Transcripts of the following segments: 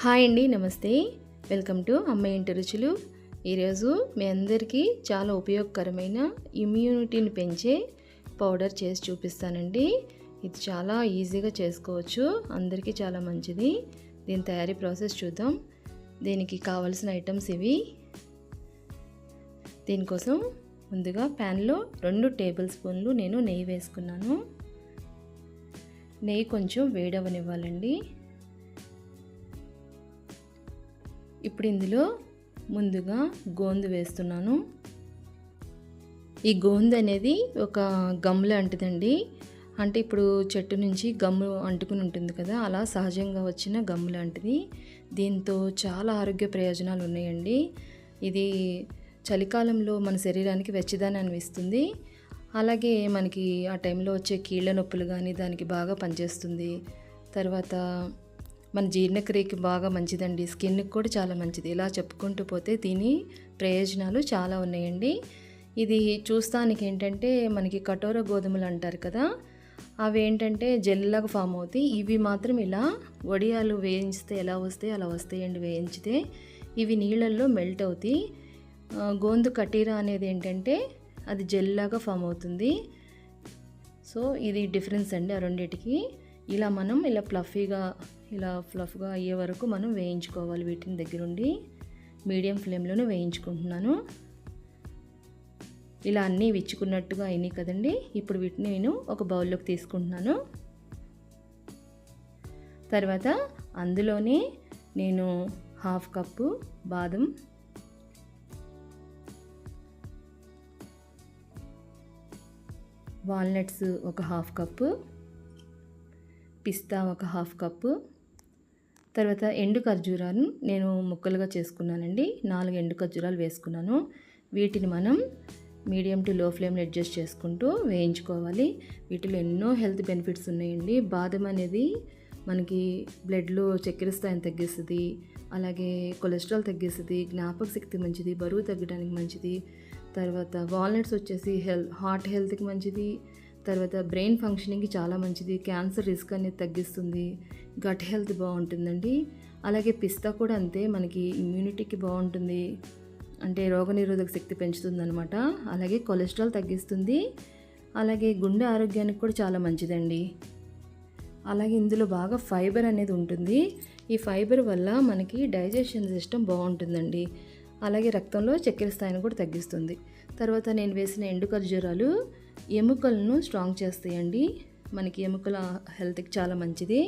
Hi అండి, నమస్తే. Welcome to అమ్మ ఇంటి రుచులు. ఈరోజు మీ అందరికీ చాలా ఉపయోగకరమైన ఇమ్యూనిటీని పెంచే పౌడర్ చేసి చూపిస్తానండి. ఇది చాలా ఈజీగా చేసుకోవచ్చు, అందరికీ చాలా మంచిది. దీని తయారీ ప్రాసెస్ చూద్దాం. దీనికి కావాల్సిన ఐటమ్స్ ఇవి. దీనికోసం ముందుగా ప్యాన్లో 2 టేబుల్ స్పూన్లు నేను నెయ్యి వేసుకున్నాను. నెయ్యి కొంచెం వేడవనివ్వాలండి. ఇప్పుడు ఇందులో ముందుగా గోందు వేస్తున్నాను. ఈ గోందు అనేది ఒక గమ్ లాంటిదండి. అంటే ఇప్పుడు చెట్టు నుంచి గమ్ము అంటుకుని ఉంటుంది కదా, అలా సహజంగా వచ్చిన గమ్ లాంటిది. దీంతో చాలా ఆరోగ్య ప్రయోజనాలు ఉన్నాయండి. ఇది చలికాలంలో మన శరీరానికి వెచ్చదనాన్ని ఇస్తుంది. అలాగే మనకి ఆ టైంలో వచ్చే కీళ్ళ నొప్పులు కానీ దానికి బాగా పనిచేస్తుంది. తర్వాత మన జీర్ణక్రియకి బాగా మంచిదండి. స్కిన్కి కూడా చాలా మంచిది. ఇలా చెప్పుకుంటూ పోతే దీని ప్రయోజనాలు చాలా ఉన్నాయండి. ఇది చూస్తానికి ఏంటంటే మనకి కటోర గోధుమలు అంటారు కదా, అవి ఏంటంటే జెల్లాగా ఫామ్ అవుతాయి. ఇవి మాత్రం ఇలా వడియాలు వేయించితే ఎలా వస్తాయి అలా వస్తాయండి. వేయించితే ఇవి నీళ్ళల్లో మెల్ట్ అవుతాయి. గోందు కటీరా అనేది ఏంటంటే అది జెల్లాగా ఫామ్ అవుతుంది. సో ఇది డిఫరెన్స్ అండి ఆ రెండింటికి. ఇలా మనం ఫ్లఫ్గా అయ్యే వరకు మనం వేయించుకోవాలి. వీటిని దగ్గరుండి మీడియం ఫ్లేమ్లోనే వేయించుకుంటున్నాను. ఇలా అన్నీ విచ్చుకున్నట్టుగా అయినాయి కదండి. ఇప్పుడు వీటిని నేను ఒక బౌల్లోకి తీసుకుంటున్నాను. తర్వాత అందులోనే నేను 1/2 కప్పు బాదం, వాల్నట్స్ ఒక 1/2 కప్పు, పిస్తా ఒక 1/2 కప్పు, తర్వాత ఎండు ఖర్జూరాలను నేను ముక్కలుగా చేసుకున్నానండి. 4 ఎండు ఖర్జూరాలు వేసుకున్నాను. వీటిని మనం మీడియం టు లో ఫ్లేమ్లో అడ్జస్ట్ చేసుకుంటూ వేయించుకోవాలి. వీటిలో ఎన్నో హెల్త్ బెనిఫిట్స్ ఉన్నాయండి. బాదం అనేది మనకి బ్లడ్లో చక్కెర స్థాయిని తగ్గిస్తుంది, అలాగే కొలెస్ట్రాల్ తగ్గిస్తుంది, జ్ఞాపక శక్తి మంచిది, బరువు తగ్గడానికి మంచిది. తర్వాత వాల్నట్స్ వచ్చేసి హార్ట్ హెల్త్కి మంచిది. తర్వాత బ్రెయిన్ ఫంక్షనింగ్కి చాలా మంచిది, క్యాన్సర్ రిస్క్ అనేది తగ్గిస్తుంది, గట్ హెల్త్ బాగుంటుందండి. అలాగే పిస్తా కూడా అంతే, మనకి ఇమ్యూనిటీకి బాగుంటుంది, అంటే రోగనిరోధక శక్తి పెంచుతుంది అనమాట. అలాగే కొలెస్ట్రాల్ తగ్గిస్తుంది, అలాగే గుండె ఆరోగ్యానికి కూడా చాలా మంచిదండి. అలాగే ఇందులో బాగా ఫైబర్ అనేది ఉంటుంది. ఈ ఫైబర్ వల్ల మనకి డైజెషన్ సిస్టమ్ బాగుంటుందండి. అలాగే రక్తంలో చక్కెర స్థాయిని కూడా తగ్గిస్తుంది. తర్వాత నేను వేసిన ఎండు ఖర్జూరాలు ఎముకలను స్ట్రాంగ్ చేస్తాయండి. మనకి ఎముకల హెల్త్కి చాలా మంచిది.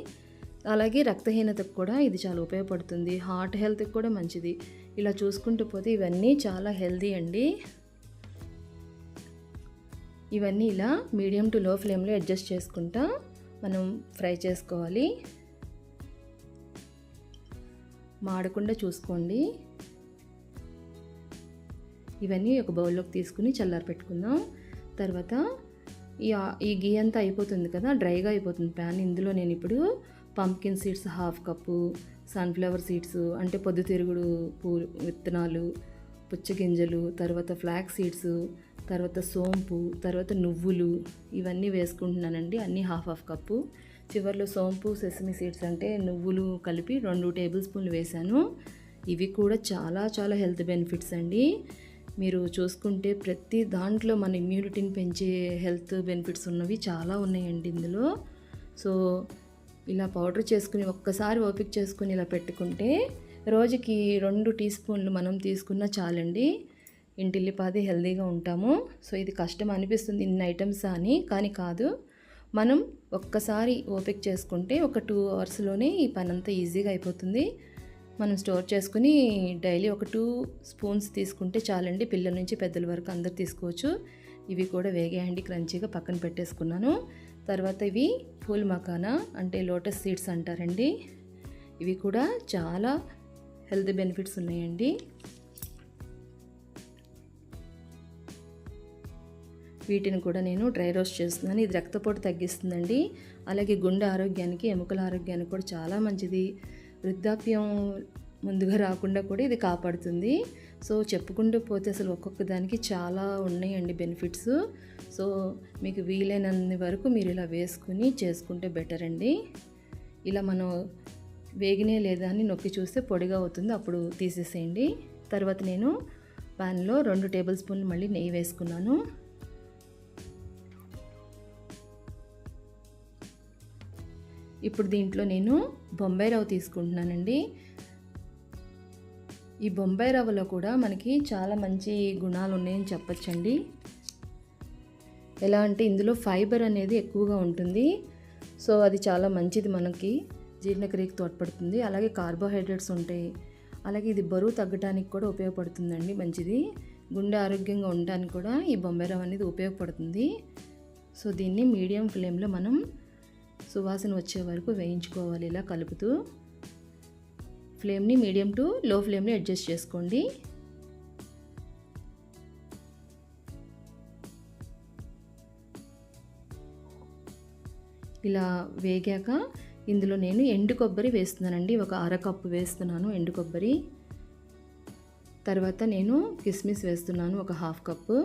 అలాగే రక్తహీనతకు కూడా ఇది చాలా ఉపయోగపడుతుంది. హార్ట్ హెల్త్కి కూడా మంచిది. ఇలా చూసుకుంటూ పోతే ఇవన్నీ చాలా హెల్తీ అండి. ఇవన్నీ ఇలా మీడియం టు లో ఫ్లేమ్లో అడ్జస్ట్ చేసుకుంటా మనం ఫ్రై చేసుకోవాలి. మాడకుండా చూసుకోండి. ఇవన్నీ ఒక బౌల్లోకి తీసుకుని చల్లారి పెట్టుకుందాం. తర్వాత ఈ గీ అంతా అయిపోతుంది కదా, డ్రైగా అయిపోతుంది ప్యాన్. ఇందులో నేను ఇప్పుడు pumpkin seeds 1/2 cup, sunflower seeds అంటే పొద్దుతిరుగుడు విత్తనాలు, పుచ్చగింజలు, తర్వాత ఫ్లాక్స్ సీడ్స్, తర్వాత సోంపు, తర్వాత నువ్వులు, ఇవన్నీ వేసుకుంటున్నానండి. అన్నీ 1/2 కప్పు. చివరిలో సోంపు, సెసమి సీడ్స్ అంటే నువ్వులు కలిపి 2 టేబుల్ స్పూన్లు వేశాను. ఇవి కూడా చాలా చాలా హెల్త్ బెనిఫిట్స్ అండి. మీరు చూసుకుంటే ప్రతి దాంట్లో మన ఇమ్యూనిటీని పెంచే హెల్త్ బెనిఫిట్స్ ఉన్నవి చాలా ఉన్నాయండి ఇందులో. సో ఇలా పౌడర్ చేసుకుని ఒక్కసారి ఓపిక చేసుకుని ఇలా పెట్టుకుంటే రోజుకి 2 టీ స్పూన్లు మనం తీసుకున్నా చాలండి. ఇంటిల్లిపాది హెల్తీగా ఉంటాము. సో ఇది కష్టం అనిపిస్తుంది ఇన్ని ఐటమ్స్ అని, కానీ కాదు. మనం ఒక్కసారి ఓపిక చేసుకుంటే ఒక 2 అవర్స్లోనే ఈ పని అంతా ఈజీగా అయిపోతుంది. మనం స్టోర్ చేసుకుని డైలీ ఒక 2 స్పూన్స్ తీసుకుంటే చాలండి. పిల్లల నుంచి పెద్దల వరకు అందరు తీసుకోవచ్చు. ఇవి కూడా వేగాయండి, క్రంచీగా పక్కన పెట్టేసుకున్నాను. తర్వాత ఇవి ఫూల్ మకానా అంటే లోటస్ సీడ్స్ అంటారండి. ఇవి కూడా చాలా హెల్త్ బెనిఫిట్స్ ఉన్నాయండి. వీటిని కూడా నేను డ్రై రోస్ట్ చేస్తున్నాను. ఇది రక్తపోటు తగ్గిస్తుందండి. అలాగే గుండె ఆరోగ్యానికి, ఎముకల ఆరోగ్యానికి కూడా చాలా మంచిది. వృద్ధాప్యం ముందుగా రాకుండా కూడా ఇది కాపాడుతుంది. సో చెప్పుకుంటూ పోతే అసలు ఒక్కొక్క దానికి చాలా ఉన్నాయండి బెనిఫిట్స్. సో మీకు వీలైనన్ని వరకు మీరు ఇలా వేసుకుని చేసుకుంటే బెటర్ అండి. ఇలా మనం వేగినే లేదా అని నొక్కి చూస్తే పొడిగా అవుతుంది, అప్పుడు తీసేసేయండి. తర్వాత నేను ప్యాన్లో 2 టేబుల్ స్పూన్లు మళ్ళీ నెయ్యి వేసుకున్నాను. ఇప్పుడు దీంట్లో నేను బొంబాయి రవ్వ తీసుకుంటున్నానండి. ఈ బొంబాయి రవ్వలో కూడా మనకి చాలా మంచి గుణాలు ఉన్నాయని చెప్పచ్చండి. ఎలా అంటే ఇందులో ఫైబర్ అనేది ఎక్కువగా ఉంటుంది. సో అది చాలా మంచిది, మనకి జీర్ణక్రియకి తోడ్పడుతుంది. అలాగే కార్బోహైడ్రేట్స్ ఉంటాయి. అలాగే ఇది బరువు తగ్గడానికి కూడా ఉపయోగపడుతుందండి, మంచిది. గుండె ఆరోగ్యంగా ఉండడానికి కూడా ఈ బొంబాయి రవ్వ అనేది ఉపయోగపడుతుంది. సో దీన్ని మీడియం ఫ్లేమ్లో మనం సువాసన వచ్చే వరకు వేయించుకోవాలి. ఇలా కలుపుతూ ఫ్లేమ్ని మీడియం టు లో ఫ్లేమ్లో అడ్జస్ట్ చేసుకోండి. ఇలా వేగాక ఇందులో నేను ఎండు కొబ్బరి వేస్తున్నానండి. ఒక అరకప్పు వేస్తున్నాను ఎండు కొబ్బరి. తర్వాత నేను కిస్మిస్ వేస్తున్నాను, ఒక హాఫ్ కప్పు.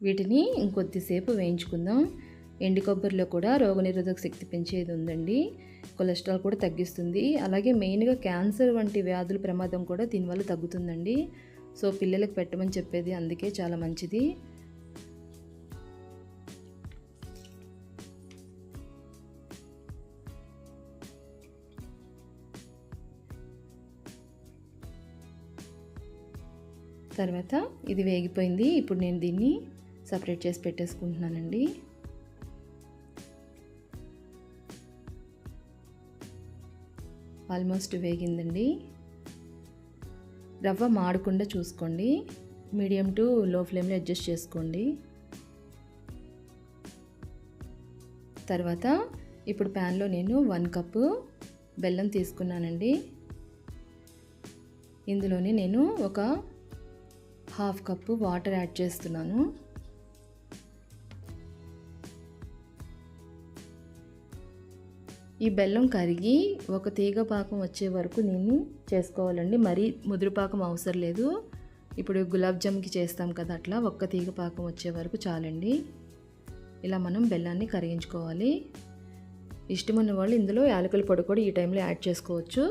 వీటిని ఇంకొద్దిసేపు వేయించుకుందాం. ఎండు కొబ్బరిలో కూడా రోగనిరోధక శక్తి పెంచేది ఉందండి. కొలెస్ట్రాల్ కూడా తగ్గిస్తుంది. అలాగే మెయిన్గా క్యాన్సర్ వంటి వ్యాధుల ప్రమాదం కూడా దీనివల్ల తగ్గుతుందండి. సో పిల్లలకు పెట్టమని చెప్పేది అందుకే, చాలా మంచిది. తర్వాత ఇది వేగిపోయింది. ఇప్పుడు నేను దీన్ని సపరేట్ చేసి పెట్టేసుకుంటున్నానండి. ఆల్మోస్ట్ వేగిందండి. రవ్వ మాడకుండా చూసుకోండి. మీడియం టు లో ఫ్లేమ్లో అడ్జస్ట్ చేసుకోండి. తర్వాత ఇప్పుడు ప్యాన్లో నేను 1 కప్పు బెల్లం తీసుకున్నానండి. ఇందులోనే నేను ఒక హాఫ్ కప్పు వాటర్ యాడ్ చేస్తున్నాను. ఈ బెల్లం కరిగి ఒక తీగ పాకం వచ్చే వరకు నేను చేసుకోవాలండి. మరీ ముదురు పాకం అవసరం లేదు. ఇప్పుడు గులాబ్ జామ్కి చేస్తాం కదా, అట్లా ఒక్క తీగ పాకం వచ్చే వరకు చాలండి. ఇలా మనం బెల్లాన్ని కరిగించుకోవాలి. ఇష్టమున్న వాళ్ళు ఇందులో యాలకుల పొడి కూడా ఈ టైంలో యాడ్ చేసుకోవచ్చు.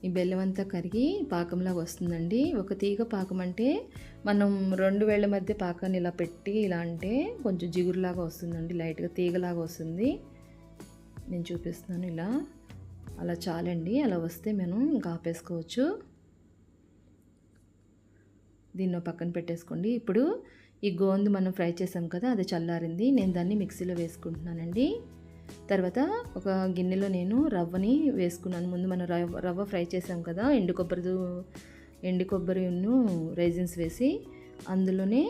ఈ బెల్లం అంతా కరిగి పాకంలాగా వస్తుందండి. ఒక తీగ పాకం అంటే మనం 2 వేళ్ల మధ్య పాకాన్ని ఇలా పెట్టి ఇలా అంటే కొంచెం జిగురులాగా వస్తుందండి, లైట్గా తీగలాగా వస్తుంది. నేను చూపిస్తున్నాను ఇలా, అలా చాలండి. అలా వస్తే మనం ఇంకా ఆపేసుకోవచ్చు. దీన్ని పక్కన పెట్టేసుకోండి. ఇప్పుడు ఈ గోందు మనం ఫ్రై చేసాం కదా, అది చల్లారింది. నేను దాన్ని మిక్సీలో వేసుకుంటున్నానండి. తర్వాత ఒక గిన్నెలో నేను రవ్వని వేసుకున్నాను. ముందు మనం రవ్వ ఫ్రై చేసాం కదా, ఎండు కొబ్బరిను రైజిన్స్ వేసి అందులోనే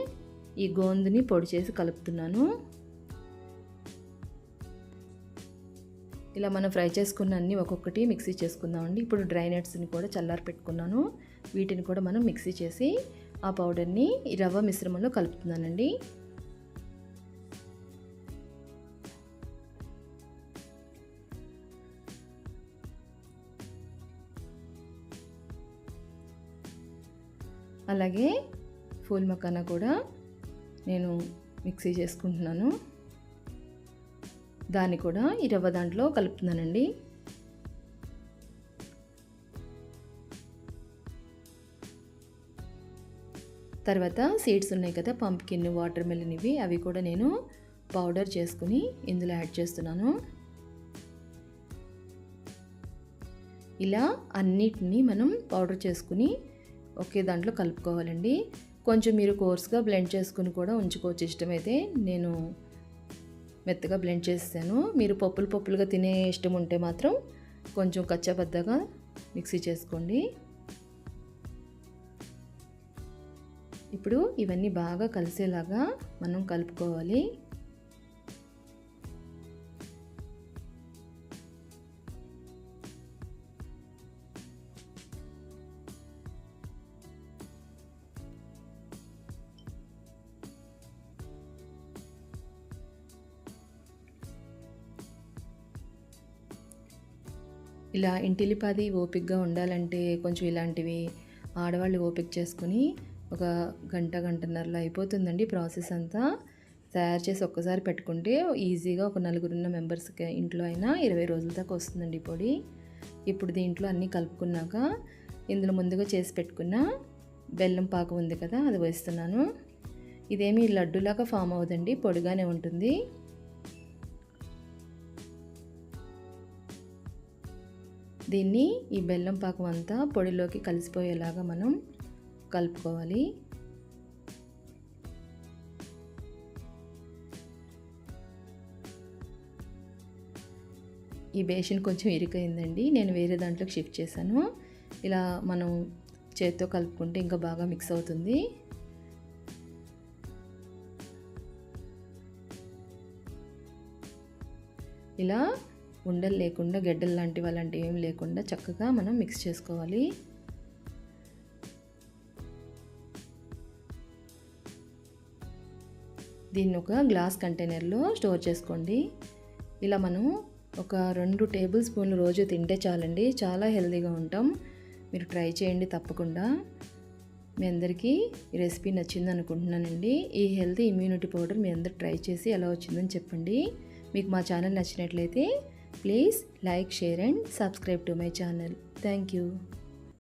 ఈ గోందుని పొడి చేసి కలుపుతున్నాను. ఇలా మనం ఫ్రై చేసుకున్న అన్ని ఒక్కొక్కటి మిక్సీ చేసుకుందామండి. ఇప్పుడు డ్రై నట్స్ని కూడా చల్లారి పెట్టుకున్నాను. వీటిని కూడా మనం మిక్సీ చేసి ఆ పౌడర్ని ఈ రవ్వ మిశ్రమంలో కలుపుతున్నానండి. అలాగే ఫూల్ మకానా కూడా నేను మిక్సీ చేసుకుంటున్నాను. దాన్ని కూడా ఈ రవ్వ దాంట్లో కలుపుతున్నానండి. తర్వాత సీడ్స్ ఉన్నాయి కదా, పంప్కిన్, వాటర్ మెలన్, అవి కూడా నేను పౌడర్ చేసుకుని ఇందులో యాడ్ చేస్తున్నాను. ఇలా అన్నిటినీ మనం పౌడర్ చేసుకుని ఒకే దాంట్లో కలుపుకోవాలండి. కొంచెం మీరు కోర్స్గా బ్లెండ్ చేసుకుని కూడా ఉంచుకోవచ్చు ఇష్టమైతే. నేను మెత్తగా బ్లెండ్ చేస్తాను. మీరు పప్పులుగా తినే ఇష్టం ఉంటే మాత్రం కొంచెం కచ్చాబద్దగా మిక్సీ చేసుకోండి. ఇప్పుడు ఇవన్నీ బాగా కలిసేలాగా మనం కలుపుకోవాలి. ఇలా ఇంటిలిపాది ఓపికగా ఉండాలంటే కొంచెం ఇలాంటివి ఆడవాళ్ళు ఓపిక చేసుకుని ఒక గంటన్నరలో అయిపోతుందండి ప్రాసెస్ అంతా. తయారు చేసి ఒక్కసారి పెట్టుకుంటే ఈజీగా ఒక నలుగురున్న మెంబర్స్కి ఇంట్లో అయినా 20 రోజుల దాకా వస్తుందండి ఈ పొడి. ఇప్పుడు దీంట్లో అన్నీ కలుపుకున్నాక ఇందులో ముందుగా చేసి పెట్టుకున్న బెల్లం పాకం ఉంది కదా, అది వేస్తున్నాను. ఇదేమీ లడ్డులాగా ఫామ్ అవ్వదండి, పొడిగానే ఉంటుంది. దీన్ని ఈ బెల్లం పాకం అంతా పొడిలోకి కలిసిపోయేలాగా మనం కలుపుకోవాలి. ఈ బేషన్ కొంచెం ఇరుకైందండి, నేను వేరే దాంట్లోకి షిఫ్ట్ చేశాను. ఇలా మనం చేత్తో కలుపుకుంటే ఇంకా బాగా మిక్స్ అవుతుంది. ఇలా ఉండలు లేకుండా, గడ్డలు లాంటివి అలాంటివి ఏమి లేకుండా చక్కగా మనం మిక్స్ చేసుకోవాలి. దీన్ని ఒక గ్లాస్ కంటైనర్లో స్టోర్ చేసుకోండి. ఇలా మనం ఒక 2 టేబుల్ స్పూన్లు రోజు తింటే చాలండి, చాలా హెల్తీగా ఉంటాం. మీరు ట్రై చేయండి తప్పకుండా. మీ అందరికీ ఈ రెసిపీ నచ్చింది అనుకుంటున్నానండి. ఈ హెల్తీ ఇమ్యూనిటీ పౌడర్ మీ అందరు ట్రై చేసి ఎలా వచ్చిందని చెప్పండి. మీకు మా ఛానల్ నచ్చినట్లయితే please like, share and subscribe to my channel. Thank you.